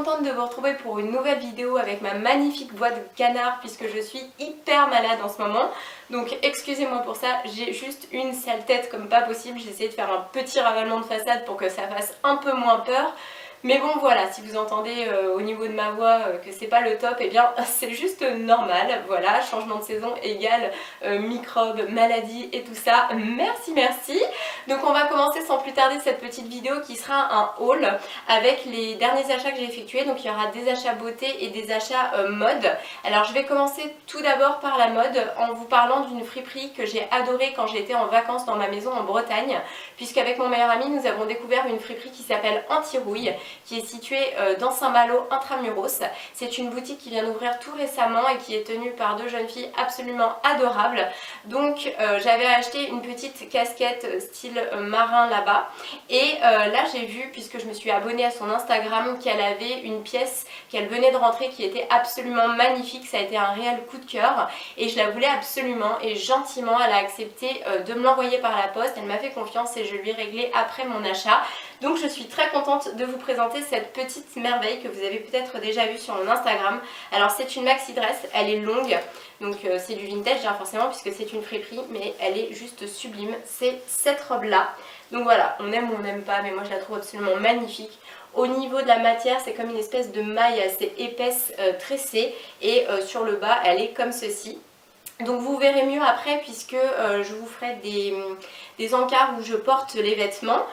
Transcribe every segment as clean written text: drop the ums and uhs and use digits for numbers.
contente de vous retrouver pour une nouvelle vidéo avec ma magnifique voix de canard puisque je suis hyper malade en ce moment. Donc excusez-moi pour ça, j'ai juste une sale tête comme pas possible. J'ai essayé de faire un petit ravalement de façade pour que ça fasse un peu moins peur. Mais bon voilà, si vous entendez au niveau de ma voix que c'est pas le top, eh bien c'est juste normal, voilà, changement de saison égale microbes, maladies et tout ça, merci. Donc on va commencer sans plus tarder cette petite vidéo qui sera un haul avec les derniers achats que j'ai effectués. Donc il y aura des achats beauté et des achats mode. Alors je vais commencer tout d'abord par la mode en vous parlant d'une friperie que j'ai adorée quand j'étais en vacances dans ma maison en Bretagne, puisqu'avec mon meilleur ami nous avons découvert une friperie qui s'appelle Anti-Rouille, qui est située dans Saint-Malo intramuros. C'est une boutique qui vient d'ouvrir tout récemment et qui est tenue par deux jeunes filles absolument adorables. Donc j'avais acheté une petite casquette style marin là-bas et là j'ai vu, puisque je me suis abonnée à son Instagram, qu'elle avait une pièce qu'elle venait de rentrer qui était absolument magnifique. Ça a été un réel coup de cœur et je la voulais absolument, et gentiment elle a accepté de me l'envoyer par la poste. Elle m'a fait confiance et je lui ai réglé après mon achat. Donc je suis très contente de vous présenter cette petite merveille que vous avez peut-être déjà vue sur mon Instagram. Alors c'est une maxi dress, elle est longue, donc c'est du vintage hein, forcément puisque c'est une friperie, mais elle est juste sublime. C'est cette robe là. Donc voilà, on aime ou on n'aime pas, mais moi je la trouve absolument magnifique. Au niveau de la matière, c'est comme une espèce de maille assez épaisse tressée, et sur le bas elle est comme ceci. Donc vous verrez mieux après puisque je vous ferai des encarts où je porte les vêtements.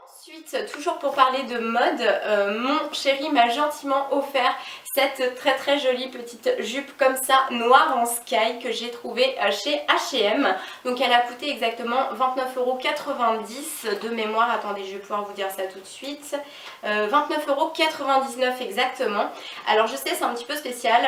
Ensuite, toujours pour parler de mode, mon chéri m'a gentiment offert cette très jolie petite jupe comme ça, noire en sky, que j'ai trouvée chez H&M. Donc elle a coûté exactement 29,90 € de mémoire. Attendez, je vais pouvoir vous dire ça tout de suite. 29,99 € exactement. Alors je sais, c'est un petit peu spécial,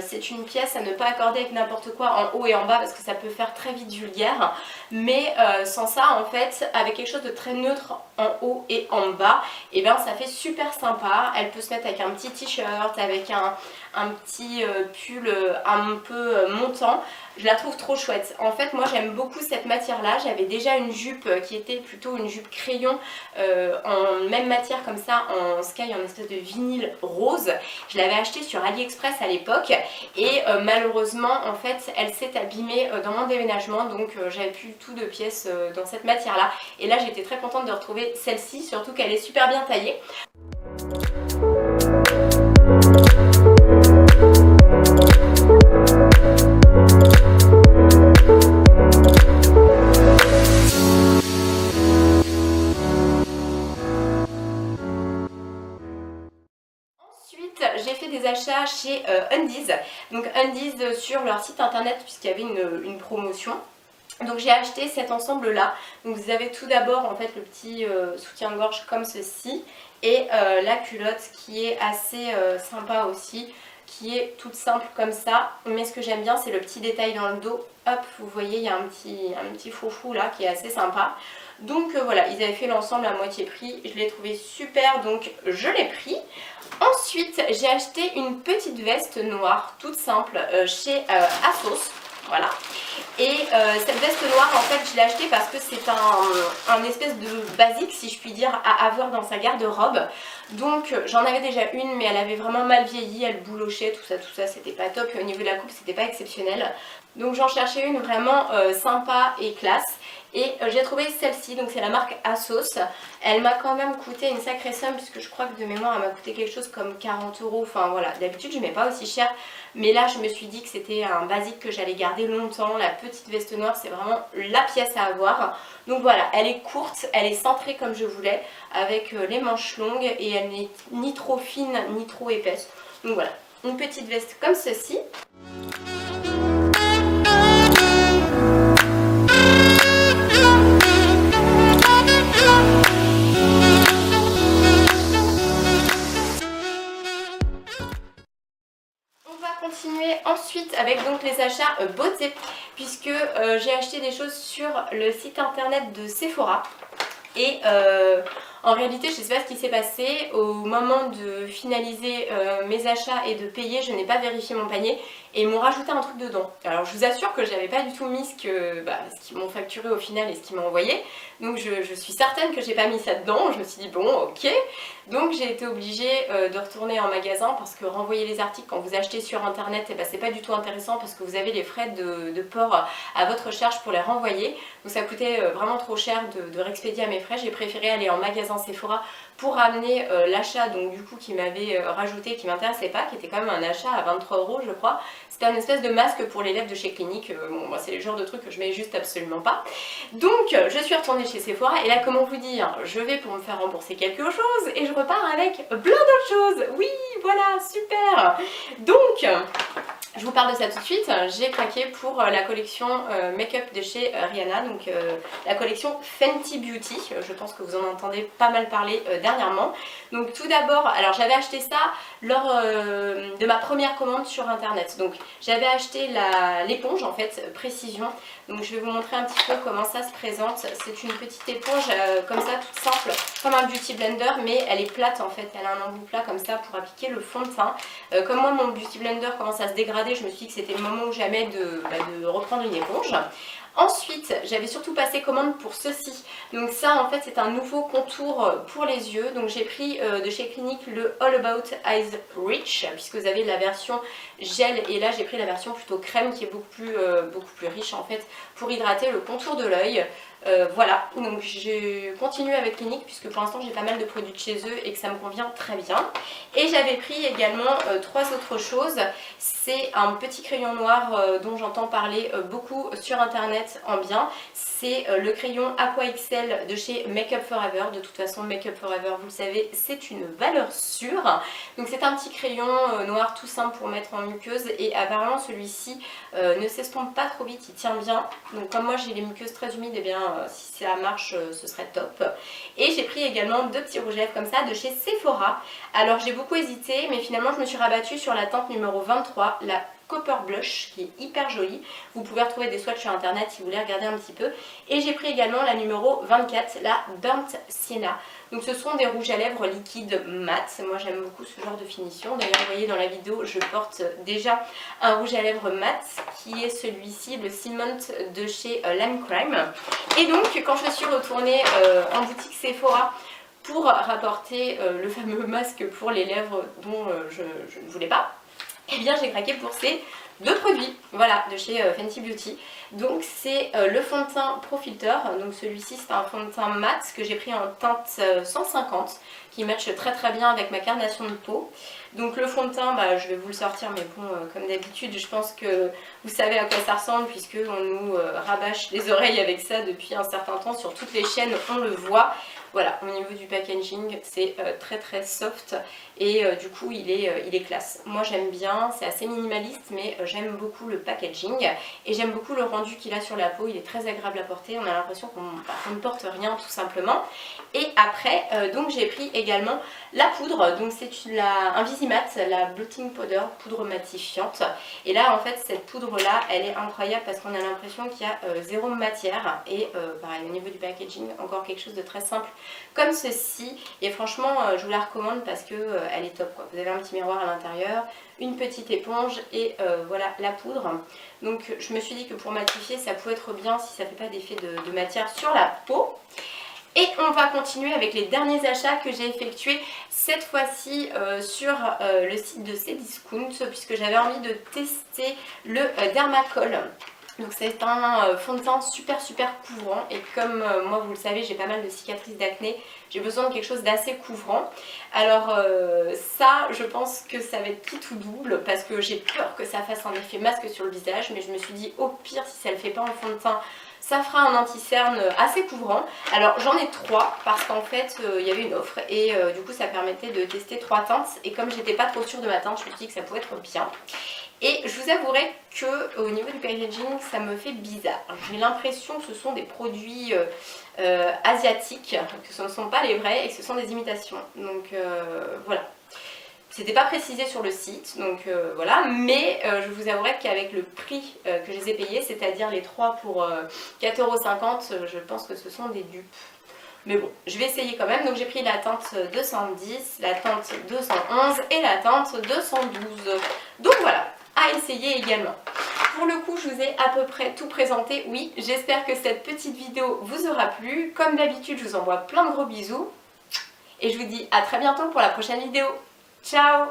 c'est une pièce à ne pas accorder avec n'importe quoi en haut et en bas parce que ça peut faire très vite vulgaire. Mais sans ça, en fait, avec quelque chose de très neutre en haut et en bas, et bien ça fait super sympa. Elle peut se mettre avec un petit t-shirt, avec un petit pull un peu montant. Je la trouve trop chouette. En fait moi j'aime beaucoup cette matière là. J'avais déjà une jupe qui était plutôt une jupe crayon en même matière comme ça, en sky, en espèce de vinyle rose. Je l'avais achetée sur AliExpress à l'époque et malheureusement en fait elle s'est abîmée dans mon déménagement. Donc j'avais plus tout de pièces dans cette matière là. Et là j'étais très contente de retrouver celle-ci, surtout qu'elle est super bien taillée. J'ai fait des achats chez Undies, donc Undies sur leur site internet puisqu'il y avait une promotion. Donc j'ai acheté cet ensemble là. Donc vous avez tout d'abord en fait le petit soutien-gorge comme ceci et la culotte qui est assez sympa aussi, qui est toute simple comme ça. Mais ce que j'aime bien, c'est le petit détail dans le dos. Hop, vous voyez, il y a un petit foufou là qui est assez sympa. Donc voilà, ils avaient fait l'ensemble à moitié prix. Je l'ai trouvé super, donc je l'ai pris. Ensuite, j'ai acheté une petite veste noire toute simple chez ASOS. Voilà. Et cette veste noire, en fait, je l'ai achetée parce que c'est un espèce de basique, si je puis dire, à avoir dans sa garde-robe. Donc j'en avais déjà une, mais elle avait vraiment mal vieilli, elle boulochait, tout ça, c'était pas top. Et au niveau de la coupe, c'était pas exceptionnel. Donc j'en cherchais une vraiment sympa et classe. Et j'ai trouvé celle-ci, donc c'est la marque ASOS. Elle m'a quand même coûté une sacrée somme puisque je crois que de mémoire elle m'a coûté quelque chose comme 40 €. Enfin voilà, d'habitude je mets pas aussi cher. Mais là je me suis dit que c'était un basique que j'allais garder longtemps. La petite veste noire, c'est vraiment la pièce à avoir. Donc voilà, elle est courte, elle est centrée comme je voulais, avec les manches longues, et elle n'est ni trop fine ni trop épaisse. Donc voilà, une petite veste comme ceci. Continuer ensuite avec donc les achats beauté, puisque j'ai acheté des choses sur le site internet de Sephora. Et en réalité, je ne sais pas ce qui s'est passé. Au moment de finaliser mes achats et de payer, je n'ai pas vérifié mon panier et ils m'ont rajouté un truc dedans. Alors je vous assure que je n'avais pas du tout mis ce qu'ils m'ont facturé au final et ce qu'ils m'ont envoyé. Donc je suis certaine que j'ai pas mis ça dedans. Je me suis dit bon, ok. Donc j'ai été obligée de retourner en magasin parce que renvoyer les articles quand vous achetez sur internet, eh ben, c'est pas du tout intéressant parce que vous avez les frais de port à votre charge pour les renvoyer. Donc ça coûtait vraiment trop cher de réexpédier à mes frais. J'ai préféré aller en magasin Sephora pour ramener l'achat donc du coup qui m'avait rajouté, qui m'intéressait pas, qui était quand même un achat à 23 € je crois. C'était un espèce de masque pour les lèvres de chez Clinique. Bon, moi c'est le genre de truc que je mets juste absolument pas. Donc je suis retournée chez Sephora et là comment vous dire, je vais pour me faire rembourser quelque chose et je repars avec plein d'autres choses. Oui voilà, super. Donc je vous parle de ça tout de suite. J'ai craqué pour la collection make-up de chez Rihanna, donc la collection Fenty Beauty. Je pense que vous en entendez pas mal parler dernièrement. Donc tout d'abord, alors j'avais acheté ça lors de ma première commande sur internet. Donc j'avais acheté l'éponge en fait, Précision. Donc je vais vous montrer un petit peu comment ça se présente. C'est une petite éponge comme ça, toute simple, comme un beauty blender, mais elle est plate en fait. Elle a un embout plat comme ça pour appliquer le fond de teint. Comme moi mon beauty blender commence à se dégrader, je me suis dit que c'était le moment ou jamais de reprendre une éponge. Ensuite, j'avais surtout passé commande pour ceci. Donc ça, en fait, c'est un nouveau contour pour les yeux. Donc j'ai pris de chez Clinique le All About Eyes Rich, puisque vous avez la version gel. Et là, j'ai pris la version plutôt crème, qui est beaucoup plus riche, en fait, pour hydrater le contour de l'œil. Voilà, donc je continue avec Clinique, puisque pour l'instant, j'ai pas mal de produits de chez eux et que ça me convient très bien. Et j'avais pris également trois autres choses. C'est un petit crayon noir dont j'entends parler beaucoup sur internet en bien. C'est le crayon Aqua XL de chez Make Up For Ever. De toute façon, Make Up For Ever, vous le savez, c'est une valeur sûre. Donc c'est un petit crayon noir tout simple pour mettre en muqueuse. Et apparemment celui-ci ne s'estompe pas trop vite, il tient bien. Donc comme moi j'ai les muqueuses très humides, et bien si ça marche, ce serait top. Et j'ai pris également deux petits rouges à lèvres comme ça de chez Sephora. Alors j'ai beaucoup hésité, mais finalement je me suis rabattue sur la teinte numéro 23, la Copper Blush, qui est hyper jolie. Vous pouvez retrouver des swatchs sur internet si vous voulez regarder un petit peu. Et j'ai pris également la numéro 24, la Burnt Sienna. Donc ce sont des rouges à lèvres liquides mat. Moi j'aime beaucoup ce genre de finition. D'ailleurs vous voyez dans la vidéo, je porte déjà un rouge à lèvres mat qui est celui-ci, le Cement de chez Lime Crime. Et donc quand je suis retournée en boutique Sephora pour rapporter le fameux masque pour les lèvres dont je ne voulais pas, eh bien j'ai craqué pour ces deux produits, voilà, de chez Fenty Beauty. Donc c'est le fond de teint Pro Filter, donc celui-ci c'est un fond de teint mat que j'ai pris en teinte 150 qui matche très très bien avec ma carnation de peau. Donc le fond de teint, je vais vous le sortir, mais bon, comme d'habitude, je pense que vous savez à quoi ça ressemble puisque on nous rabâche les oreilles avec ça depuis un certain temps sur toutes les chaînes, on le voit. Voilà, au niveau du packaging, c'est très très soft et du coup il est classe. Moi j'aime bien, c'est assez minimaliste mais j'aime beaucoup le packaging et j'aime beaucoup le rendu qu'il a sur la peau, il est très agréable à porter, on a l'impression qu'on ne porte rien tout simplement. Et après, donc j'ai pris également la poudre, donc c'est un Visimat, la Blotting Powder, poudre matifiante. Et là en fait cette poudre là, elle est incroyable parce qu'on a l'impression qu'il y a zéro matière et pareil au niveau du packaging, encore quelque chose de très simple comme ceci. Et franchement je vous la recommande parce que elle est top quoi. Vous avez un petit miroir à l'intérieur, une petite éponge et voilà la poudre. Donc je me suis dit que pour matifier ça pouvait être bien si ça ne fait pas d'effet de matière sur la peau. Et on va continuer avec les derniers achats que j'ai effectués cette fois-ci sur le site de Cdiscount puisque j'avais envie de tester le Dermacol. Donc c'est un fond de teint super couvrant et comme moi vous le savez j'ai pas mal de cicatrices d'acné, j'ai besoin de quelque chose d'assez couvrant. Alors ça je pense que ça va être quitte ou double parce que j'ai peur que ça fasse un effet masque sur le visage, mais je me suis dit au pire si ça le fait pas en fond de teint, ça fera un anti-cerne assez couvrant. Alors j'en ai trois parce qu'en fait il y avait une offre et du coup ça permettait de tester trois teintes et comme j'étais pas trop sûre de ma teinte, je me suis dit que ça pouvait être bien. Et je vous avouerai que au niveau du packaging ça me fait bizarre. J'ai l'impression que ce sont des produits asiatiques, que ce ne sont pas les vrais et que ce sont des imitations. Donc voilà. C'était pas précisé sur le site, donc voilà, mais je vous avouerai qu'avec le prix que je les ai payés, c'est-à-dire les 3 pour 4,50 €, je pense que ce sont des dupes. Mais bon, je vais essayer quand même. Donc j'ai pris la teinte 210, la teinte 211 et la teinte 212. Donc voilà, à essayer également. Pour le coup, je vous ai à peu près tout présenté. Oui, j'espère que cette petite vidéo vous aura plu. Comme d'habitude, je vous envoie plein de gros bisous. Et je vous dis à très bientôt pour la prochaine vidéo. Ciao!